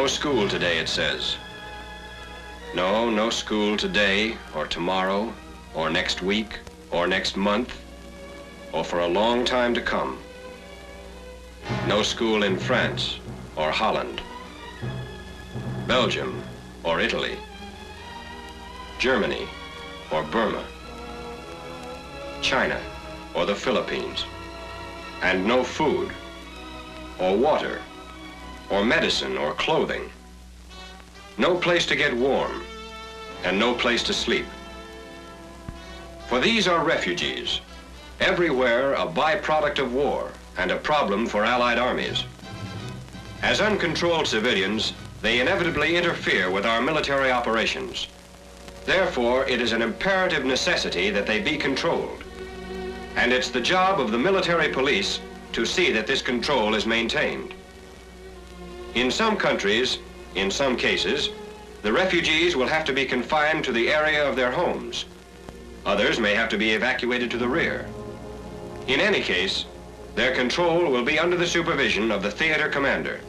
No school today, it says. No, no school today, or tomorrow, or next week, or next month, or for a long time to come. No school in France, or Holland, Belgium, or Italy, Germany, or Burma, China, or the Philippines, and no food, or water, or medicine, or clothing. No place to get warm, and no place to sleep. For these are refugees, everywhere a byproduct of war and a problem for Allied armies. As uncontrolled civilians, they inevitably interfere with our military operations. Therefore, it is an imperative necessity that they be controlled. And it's the job of the military police to see that this control is maintained. In some countries, in some cases, the refugees will have to be confined to the area of their homes. Others may have to be evacuated to the rear. In any case, their control will be under the supervision of the theater commander.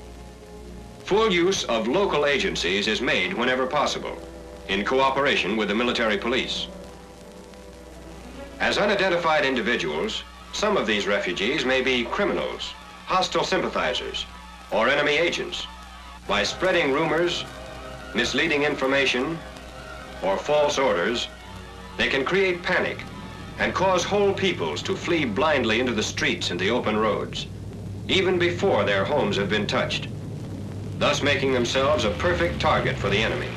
Full use of local agencies is made whenever possible, in cooperation with the military police. As unidentified individuals, some of these refugees may be criminals, hostile sympathizers, or enemy agents. By spreading rumors, misleading information, or false orders, they can create panic and cause whole peoples to flee blindly into the streets and the open roads, even before their homes have been touched, thus making themselves a perfect target for the enemy.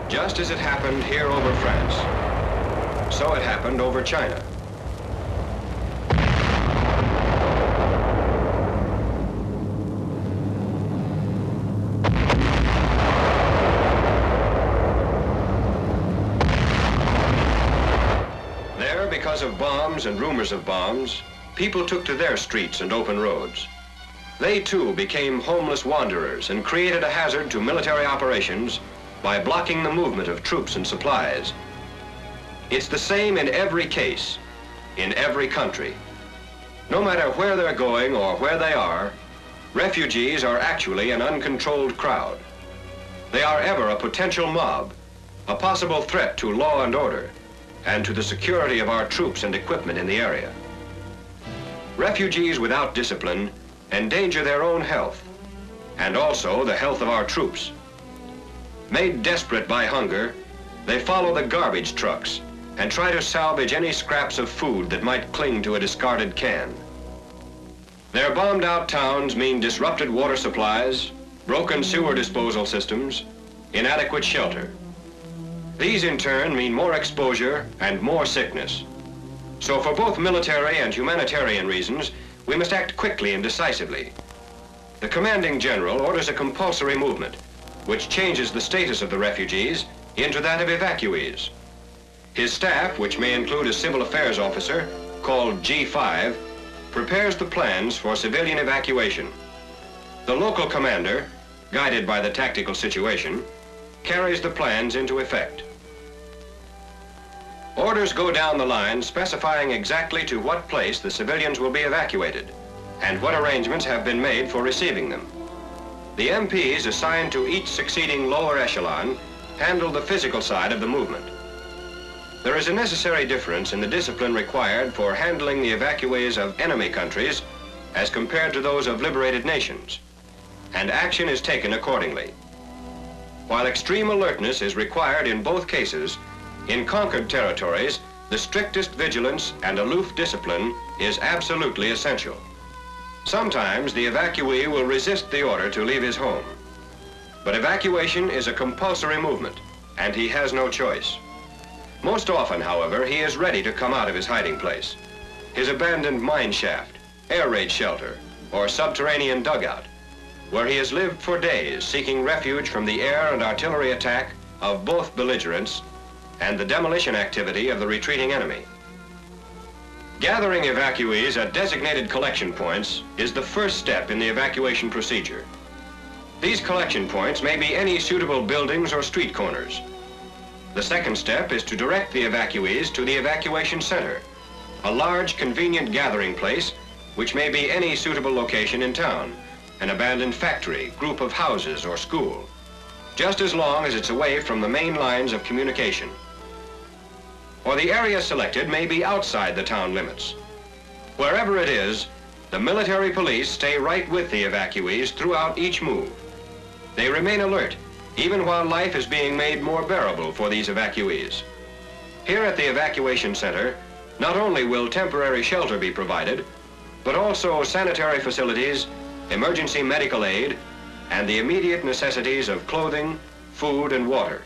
Just as it happened here over France, so it happened over China. There, because of bombs and rumors of bombs, people took to their streets and open roads. They too became homeless wanderers and created a hazard to military operations by blocking the movement of troops and supplies. It's the same in every case, in every country. No matter where they're going or where they are, refugees are actually an uncontrolled crowd. They are ever a potential mob, a possible threat to law and order, and to the security of our troops and equipment in the area. Refugees without discipline endanger their own health, and also the health of our troops. Made desperate by hunger, they follow the garbage trucks and try to salvage any scraps of food that might cling to a discarded can. Their bombed-out towns mean disrupted water supplies, broken sewer disposal systems, inadequate shelter. These in turn mean more exposure and more sickness. So for both military and humanitarian reasons, we must act quickly and decisively. The commanding general orders a compulsory movement, which changes the status of the refugees into that of evacuees. His staff, which may include a civil affairs officer called G5, prepares the plans for civilian evacuation. The local commander, guided by the tactical situation, carries the plans into effect. Orders go down the line specifying exactly to what place the civilians will be evacuated and what arrangements have been made for receiving them. The MPs assigned to each succeeding lower echelon handle the physical side of the movement. There is a necessary difference in the discipline required for handling the evacuees of enemy countries as compared to those of liberated nations, and action is taken accordingly. While extreme alertness is required in both cases, in conquered territories, the strictest vigilance and aloof discipline is absolutely essential. Sometimes the evacuee will resist the order to leave his home. But evacuation is a compulsory movement, and he has no choice. Most often, however, he is ready to come out of his hiding place, his abandoned mine shaft, air raid shelter, or subterranean dugout, where he has lived for days seeking refuge from the air and artillery attack of both belligerents and the demolition activity of the retreating enemy. Gathering evacuees at designated collection points is the first step in the evacuation procedure. These collection points may be any suitable buildings or street corners. The second step is to direct the evacuees to the evacuation center, a large, convenient gathering place which may be any suitable location in town, an abandoned factory, group of houses, or school, just as long as it's away from the main lines of communication. Or the area selected may be outside the town limits. Wherever it is, the military police stay right with the evacuees throughout each move. They remain alert, even while life is being made more bearable for these evacuees. Here at the evacuation center, not only will temporary shelter be provided, but also sanitary facilities, emergency medical aid, and the immediate necessities of clothing, food, and water.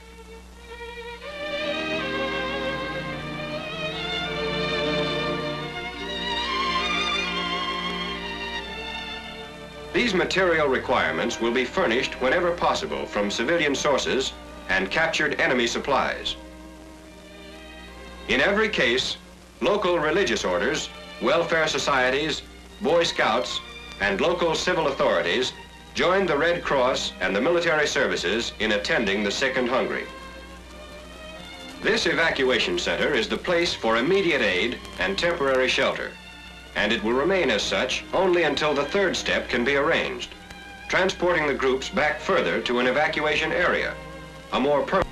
These material requirements will be furnished whenever possible from civilian sources and captured enemy supplies. In every case, local religious orders, welfare societies, Boy Scouts, and local civil authorities joined the Red Cross and the military services in attending the sick and hungry. This evacuation center is the place for immediate aid and temporary shelter, and it will remain as such only until the third step can be arranged, transporting the groups back further to an evacuation area, a more permanent.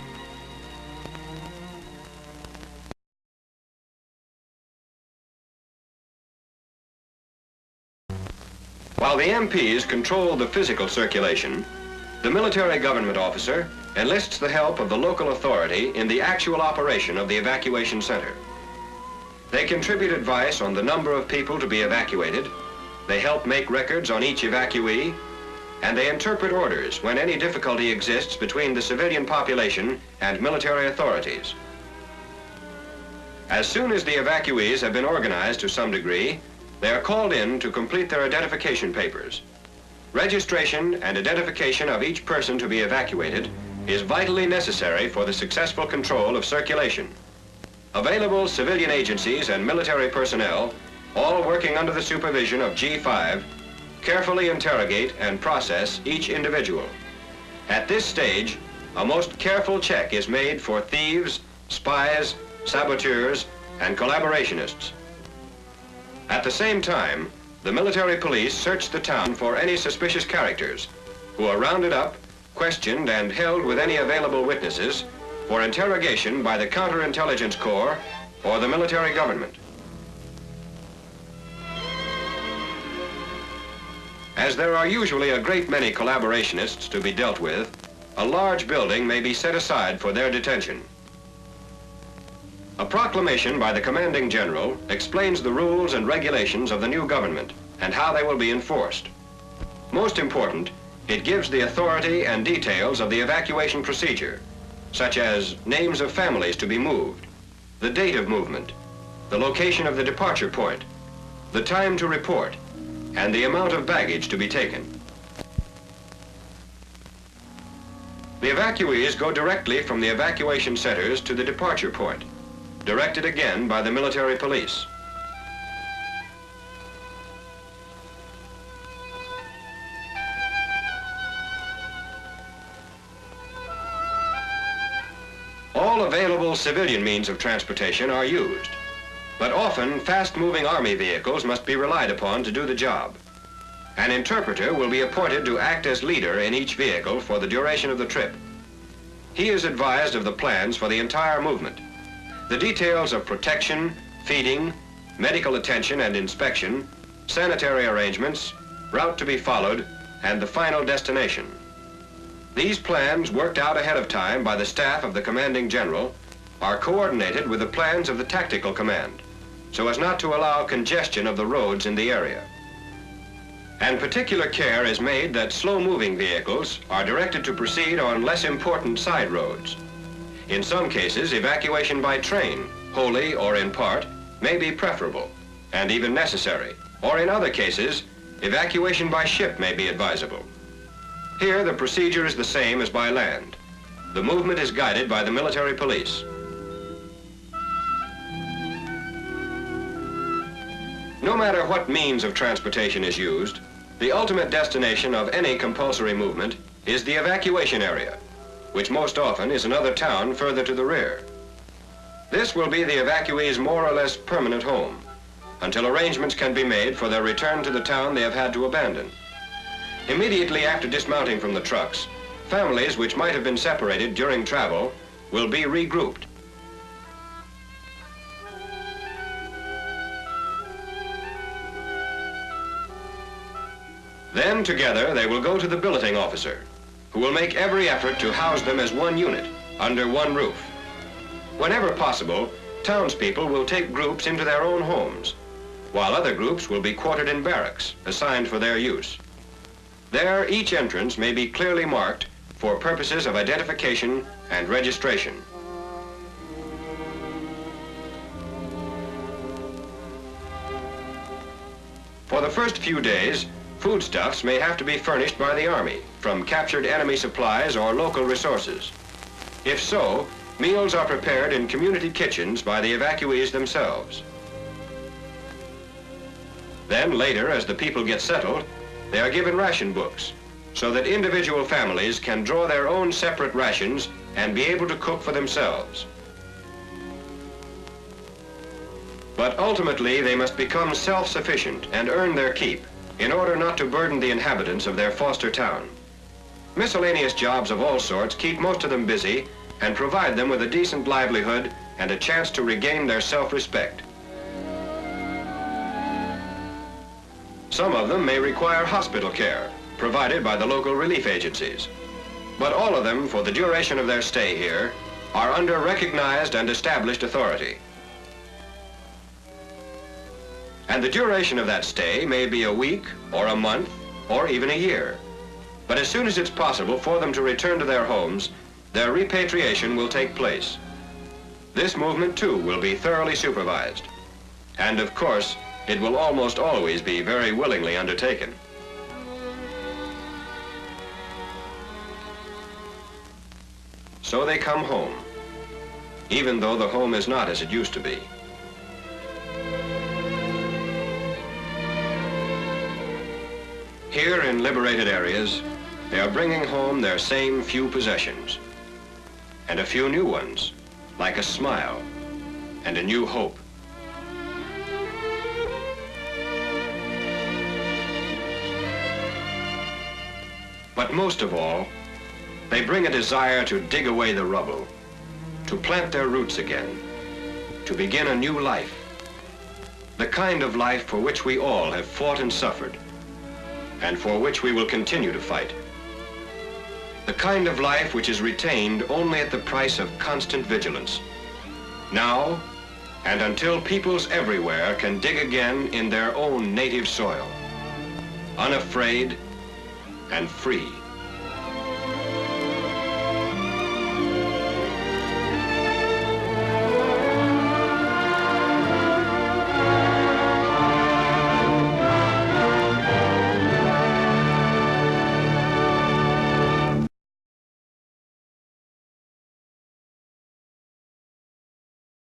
While the MPs control the physical circulation, the military government officer enlists the help of the local authority in the actual operation of the evacuation center. They contribute advice on the number of people to be evacuated, they help make records on each evacuee, and they interpret orders when any difficulty exists between the civilian population and military authorities. As soon as the evacuees have been organized to some degree, they are called in to complete their identification papers. Registration and identification of each person to be evacuated is vitally necessary for the successful control of circulation. Available civilian agencies and military personnel, all working under the supervision of G5, carefully interrogate and process each individual. At this stage, a most careful check is made for thieves, spies, saboteurs, and collaborationists. At the same time, the military police search the town for any suspicious characters, who are rounded up, questioned, and held with any available witnesses for interrogation by the Counterintelligence Corps or the military government. As there are usually a great many collaborationists to be dealt with, a large building may be set aside for their detention. A proclamation by the commanding general explains the rules and regulations of the new government and how they will be enforced. Most important, it gives the authority and details of the evacuation procedure, such as names of families to be moved, the date of movement, the location of the departure point, the time to report, and the amount of baggage to be taken. The evacuees go directly from the evacuation centers to the departure point, directed again by the military police. All available civilian means of transportation are used, but often fast-moving Army vehicles must be relied upon to do the job. An interpreter will be appointed to act as leader in each vehicle for the duration of the trip. He is advised of the plans for the entire movement, the details of protection, feeding, medical attention and inspection, sanitary arrangements, route to be followed, and the final destination. These plans, worked out ahead of time by the staff of the commanding general, are coordinated with the plans of the tactical command, so as not to allow congestion of the roads in the area. And particular care is made that slow-moving vehicles are directed to proceed on less important side roads. In some cases, evacuation by train, wholly or in part, may be preferable and even necessary, or in other cases, evacuation by ship may be advisable. Here, the procedure is the same as by land. The movement is guided by the military police. No matter what means of transportation is used, the ultimate destination of any compulsory movement is the evacuation area, which most often is another town further to the rear. This will be the evacuees' more or less permanent home, until arrangements can be made for their return to the town they have had to abandon. Immediately after dismounting from the trucks, families which might have been separated during travel will be regrouped. Then together they will go to the billeting officer, who will make every effort to house them as one unit, under one roof. Whenever possible, townspeople will take groups into their own homes, while other groups will be quartered in barracks, assigned for their use. There, each entrance may be clearly marked for purposes of identification and registration. For the first few days, foodstuffs may have to be furnished by the Army from captured enemy supplies or local resources. If so, meals are prepared in community kitchens by the evacuees themselves. Then later, as the people get settled, they are given ration books so that individual families can draw their own separate rations and be able to cook for themselves. But ultimately, they must become self-sufficient and earn their keep in order not to burden the inhabitants of their foster town. Miscellaneous jobs of all sorts keep most of them busy and provide them with a decent livelihood and a chance to regain their self-respect. Some of them may require hospital care, provided by the local relief agencies. But all of them, for the duration of their stay here, are under recognized and established authority. And the duration of that stay may be a week, or a month, or even a year. But as soon as it's possible for them to return to their homes, their repatriation will take place. This movement, too, will be thoroughly supervised. And of course, it will almost always be very willingly undertaken. So they come home, even though the home is not as it used to be. Here in liberated areas, they are bringing home their same few possessions, and a few new ones, like a smile and a new hope. But most of all, they bring a desire to dig away the rubble, to plant their roots again, to begin a new life, the kind of life for which we all have fought and suffered, and for which we will continue to fight. The kind of life which is retained only at the price of constant vigilance, now and until peoples everywhere can dig again in their own native soil, unafraid and free.